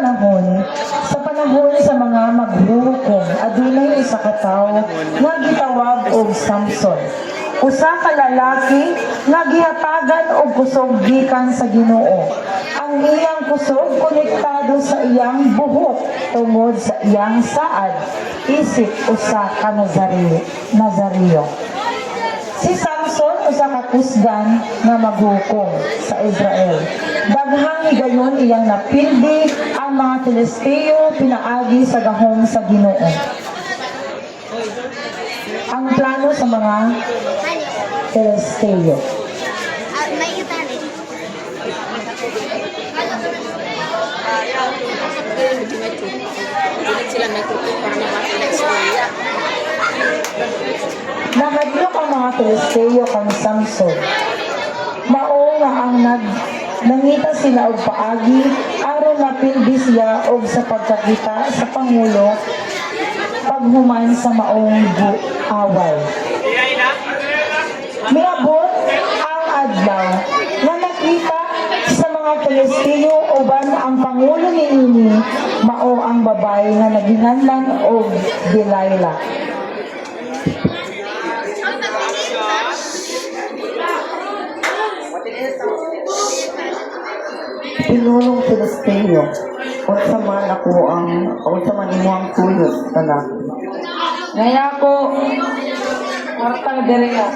panahon sa mga maghuhukom, adunay usa ka tawo nga gitawag og Samson. Usa ka lalaki nga gihatagan og kusog gikan sa Ginoo. Ang iyang kusog konektado sa iyang buhok tungod sa iyang saad, isip usa ka Nazareo. Si Samson usa ka kusgan nga maghukom sa Israel. Daghang higayon iyang napildi ang mga Filisteo pinaagi sa gahom sa Ginoo. Ang plano sa mga Filisteo. Nahadlok ang mga Filisteo kang Samson. Mao nga ang nangita sila og paagi aron mapildi siya og sa pagkakita sa pangulo paghuman sa maong away. Miabot ang adlaw nga nakita sa mga Filisteo uban ang pangulo niini mao ang babae nga naginganlan og Delilah. Pinulong Filisteo, unsa man imo ang tuyos lalaki. Ngaya ko, kwartang dereo.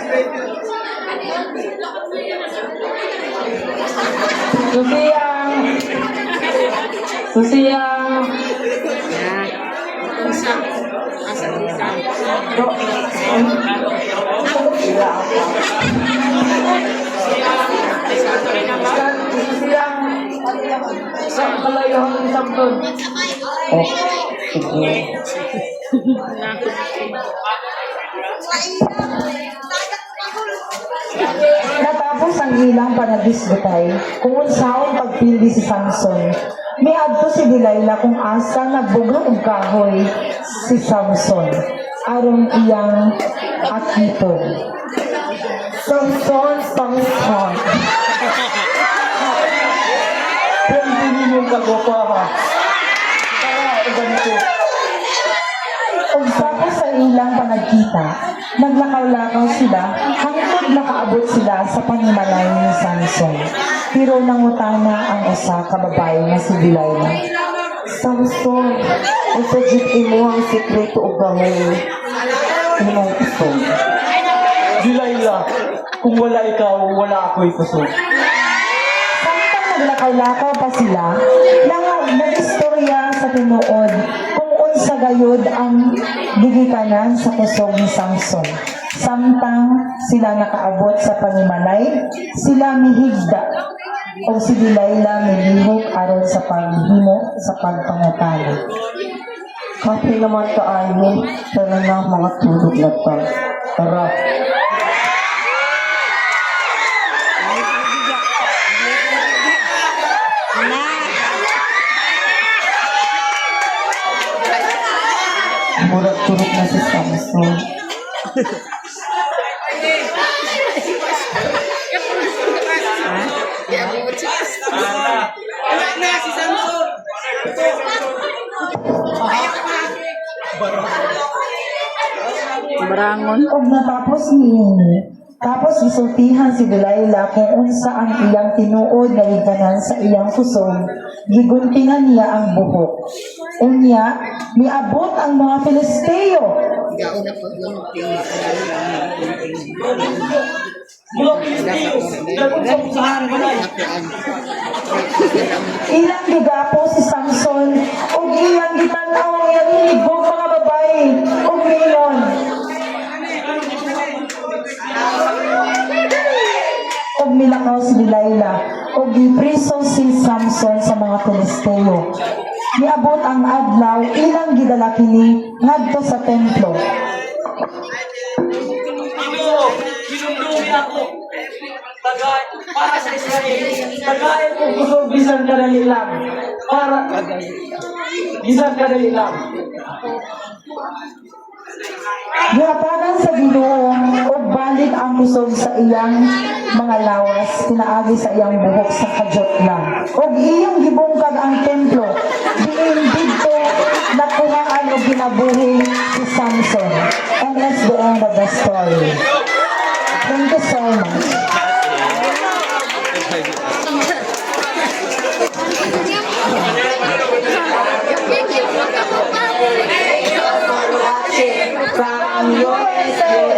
Susiyang. Sa kalayahan ng Samson. Oh, sige. Natapos ang ilang panagdisbutay kung unsaon pagpildi si Samson. Miadto si Delilah kung asa nagbuga og kahoy si Samson aron iyang akiton. Samson. Hindi mo kagwapa ha. Ganito. Ug tapos sa ilang panagkita, naglakaw-lakaw sila hangtod nakaabot sila sa panimalay ni Samson. Pero nangutana ang usa ka babae nga si Delilah. Samson, unsa jud imo ang sekreto ug gahom imong kusog? Delilah, kung wala ikaw, wala ako'y kusog. Samtang naglakaw-lakaw pa sila, nag-istorya sa tinuod kung unsa gayud ang gigikanan sa kusog ni Samson. Samtang sila nakaabot sa panimalay, sila mihigda o si Delilah milihok aron sa paghimo sa pagpangutana. Kasi naman kaayo, sana na mga tulog na ta. Tara. Murag turok na si Samson. Barangon. Og natapos tapos gisultihan si Delilah kung unsa ang iyang tinuod nga giganan sa iyang kusog, giguntingan niya ang buhok. Unya, miabot ang mga Filisteo. Ilang gigapo si Samson ug iyang gitanaw ang iyang higog mga babae ug milon. Og milakaw si Delilah og gipriso si Samson sa mga Filisteo. Miabot ang adlaw ilang gidala kini ngadto sa templo. Ginundumi ako. Para sa Israel. Tagay ko kusog bisan kadali lang. Bisan kadali lang. Gihatagan sa Ginoo og balik ang kusog sa iyang mga lawas pinaagi sa iyang buhok sa kajot lang. Og iyang gibungkag ang templo And that's the end of the story. Thank you so much. From USA.